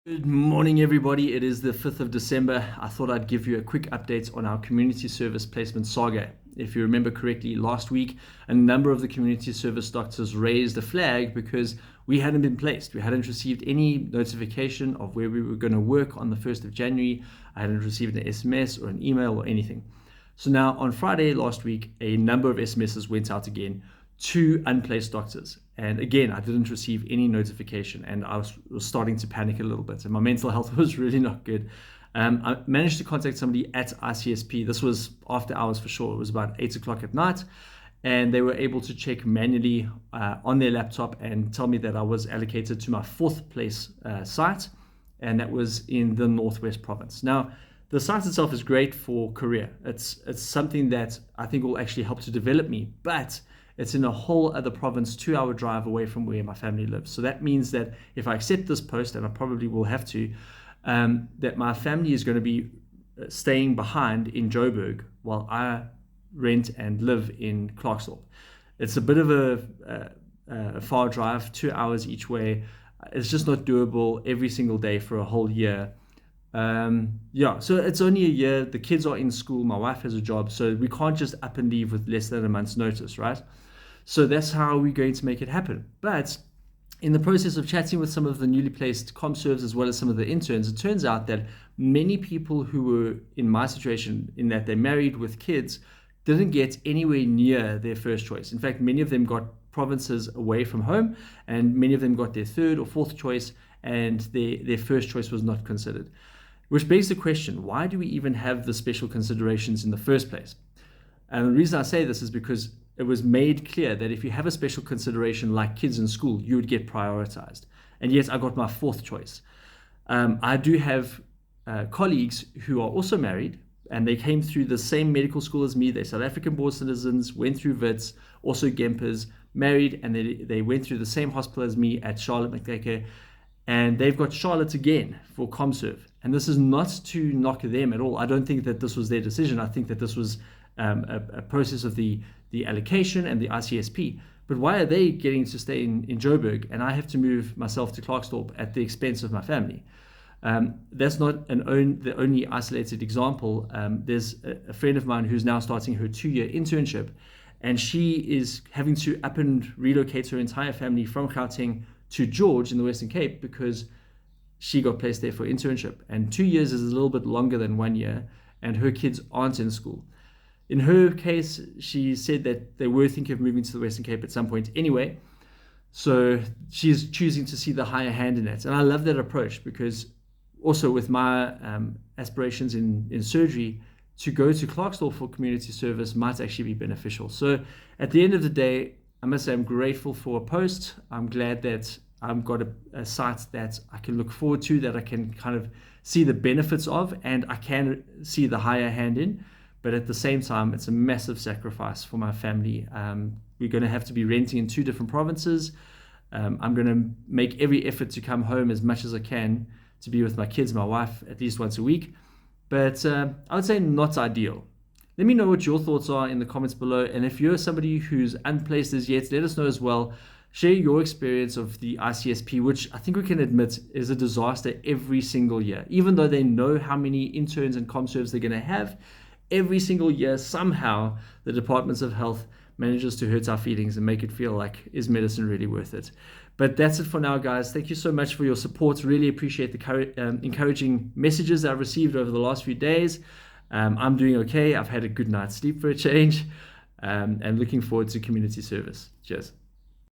Good morning, everybody. It is the 5th of December. I thought I'd give you a quick update on our community service placement saga. If you remember correctly, last week, a number of the community service doctors raised a flag because we hadn't been placed. We hadn't received any notification of where we were going to work on the 1st of January. I hadn't received an SMS or an email or anything. So now on Friday last week, a number of SMSs went out again to unplaced doctors. And again, I didn't receive any notification and I was starting to panic a little bit and my mental health was really not good. I managed to contact somebody at ICSP. This was after hours for sure. It was about 8 o'clock at night. And they were able to check manually on their laptop and tell me that I was allocated to my fourth place site. And that was in the Northwest province. Now, the site itself is great for career. It's something that I think will actually help to develop me, but it's in a whole other province, 2-hour drive away from where my family lives. So that means that if I accept this post, and I probably will have to, that my family is going to be staying behind in Joburg while I rent and live in Clarksville. It's a bit of a far drive, 2 hours each way. It's just not doable every single day for a whole year. So it's only a year. The kids are in school. My wife has a job, so we can't just up and leave with less than a month's notice, right? So that's how we're going to make it happen. But in the process of chatting with some of the newly placed ComServes as well as some of the interns, it turns out that many people who were in my situation, in that they're married with kids, didn't get anywhere near their first choice. In fact, many of them got provinces away from home, and many of them got their third or fourth choice, and their first choice was not considered. Which begs the question, why do we even have the special considerations in the first place? And the reason I say this is because it was made clear that if you have a special consideration like kids in school, you would get prioritized. And yet I got my fourth choice. I do have colleagues who are also married, and they came through the same medical school as me. They're South African born citizens, went through Wits, also Gempers, married, and they went through the same hospital as me at Charlotte Maclecker. And they've got Charlotte again for ComServe. And this is not to knock them at all. I don't think that this was their decision. I think that this was a process of the allocation and the ICSP. But why are they getting to stay in Joburg and I have to move myself to Clarksdorp at the expense of my family? That's not the only isolated example. There's a friend of mine who's now starting her 2-year internship, and she is having to up and relocate her entire family from Gauteng to George in the Western Cape because she got placed there for internship. And 2 years is a little bit longer than 1 year, and her kids aren't in school. In her case, she said that they were thinking of moving to the Western Cape at some point anyway. So she's choosing to see the higher hand in it. And I love that approach because also with my aspirations in surgery, to go to Clarksdorp for community service might actually be beneficial. So at the end of the day, I must say I'm grateful for a post. I'm glad that I've got a site that I can look forward to, that I can kind of see the benefits of, and I can see the higher hand in. But at the same time, it's a massive sacrifice for my family. We're going to have to be renting in 2 different provinces. I'm going to make every effort to come home as much as I can to be with my kids, my wife, at least once a week. But I would say not ideal. Let me know what your thoughts are in the comments below. And if you're somebody who's unplaced as yet, let us know as well. Share your experience of the ICSP, which I think we can admit is a disaster every single year. Even though they know how many interns and ComServes they're going to have, every single year, somehow, the Departments of Health manages to hurt our feelings and make it feel like, is medicine really worth it? But that's it for now, guys. Thank you so much for your support. Really appreciate the encouraging messages that I've received over the last few days. I'm doing okay. I've had a good night's sleep for a change, and looking forward to community service. Cheers.